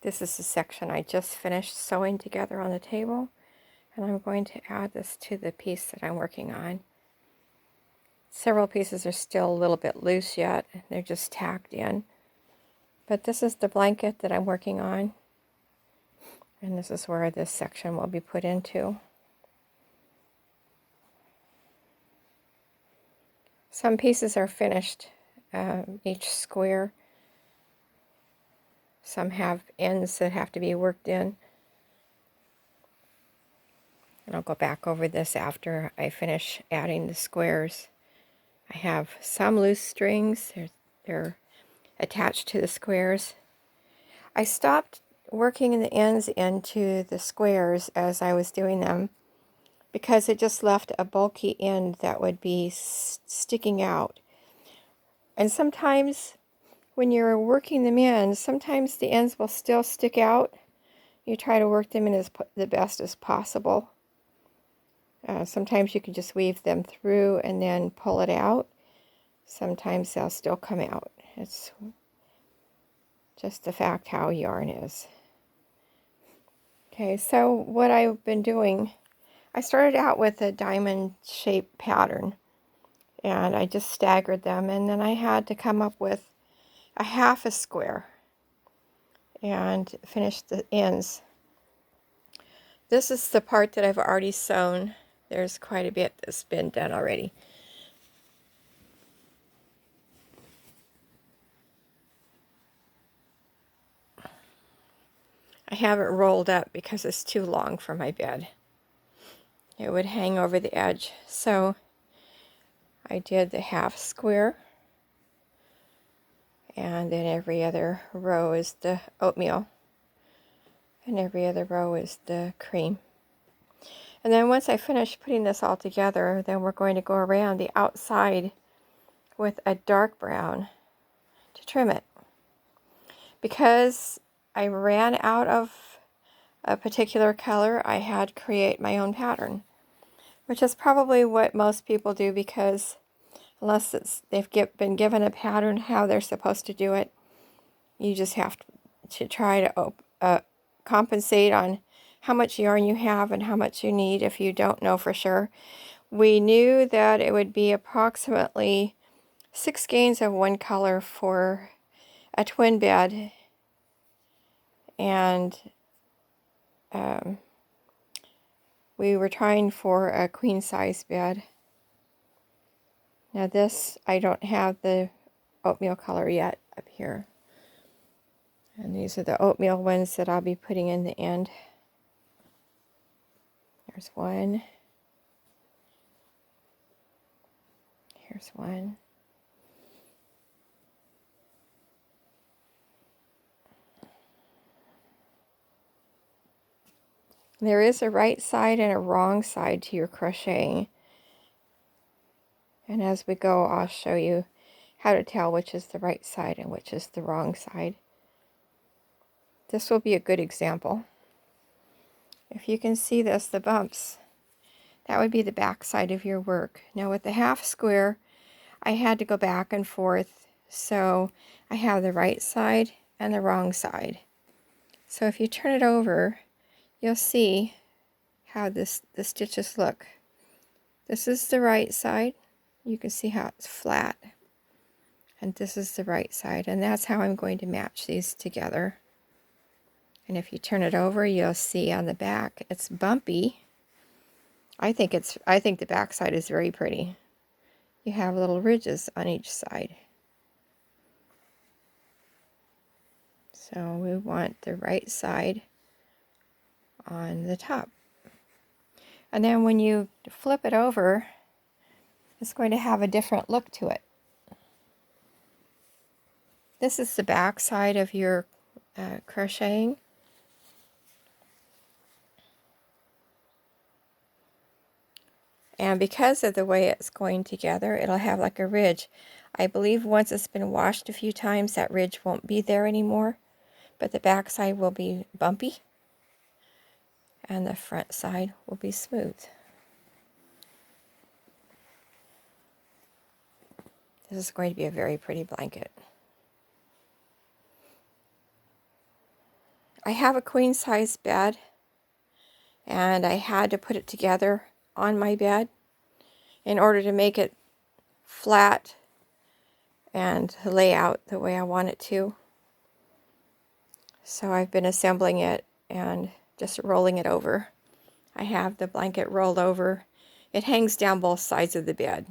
This is the section I just finished sewing together on the table, and I'm going to add this to the piece that I'm working on. Several pieces are still a little bit loose yet. They're just tacked in. But this is the blanket that I'm working on, and this is where this section will be put into. Some pieces are finished, each square. Some have ends that have to be worked in. And I'll go back over this after I finish adding the squares. I have some loose strings. They're attached to the squares. I stopped working the ends into the squares as I was doing them because it just left a bulky end that would be sticking out. And sometimes when you're working them in, sometimes the ends will still stick out. You try to work them in the best as possible. Sometimes you can just weave them through and then pull it out. Sometimes they'll still come out. It's just the fact how yarn is. Okay, so what I've been doing, I started out with a diamond-shaped pattern, and I just staggered them, and then I had to come up with a half a square and finish the ends. This is the part that I've already sewn. There's quite a bit that's been done already. I have it rolled up because it's too long for my bed. It would hang over the edge. So I did the half square, and then every other row is the oatmeal, and every other row is the cream. And then once I finish putting this all together, then we're going to go around the outside with a dark brown to trim it. Because I ran out of a particular color, I had to create my own pattern, which is probably what most people do, because unless they've been given a pattern how they're supposed to do it, you just have to try to compensate on how much yarn you have and how much you need if you don't know for sure. We knew that it would be approximately 6 skeins of one color for a twin bed, and we were trying for a queen size bed. Now this, I don't have the oatmeal color yet up here. And these are the oatmeal ones that I'll be putting in the end. There's one. Here's one. There is a right side and a wrong side to your crocheting. And as we go, I'll show you how to tell which is the right side and which is the wrong side. This will be a good example. If you can see this, the bumps, that would be the back side of your work. Now with the half square, I had to go back and forth, so I have the right side and the wrong side. So if you turn it over, you'll see how the stitches look. This is the right side. You can see how it's flat. And this is the right side, and that's how I'm going to match these together. And if you turn it over, you'll see on the back it's bumpy. I think the back side is very pretty. You have little ridges on each side. So we want the right side on the top. And then when you flip it over, it's going to have a different look to it. This is the back side of your crocheting. And because of the way it's going together, it'll have like a ridge. I believe once it's been washed a few times, that ridge won't be there anymore. But the back side will be bumpy, and the front side will be smooth. This is going to be a very pretty blanket. I have a queen size bed, and I had to put it together on my bed in order to make it flat and lay out the way I want it to. So I've been assembling it and just rolling it over. I have the blanket rolled over. It hangs down both sides of the bed.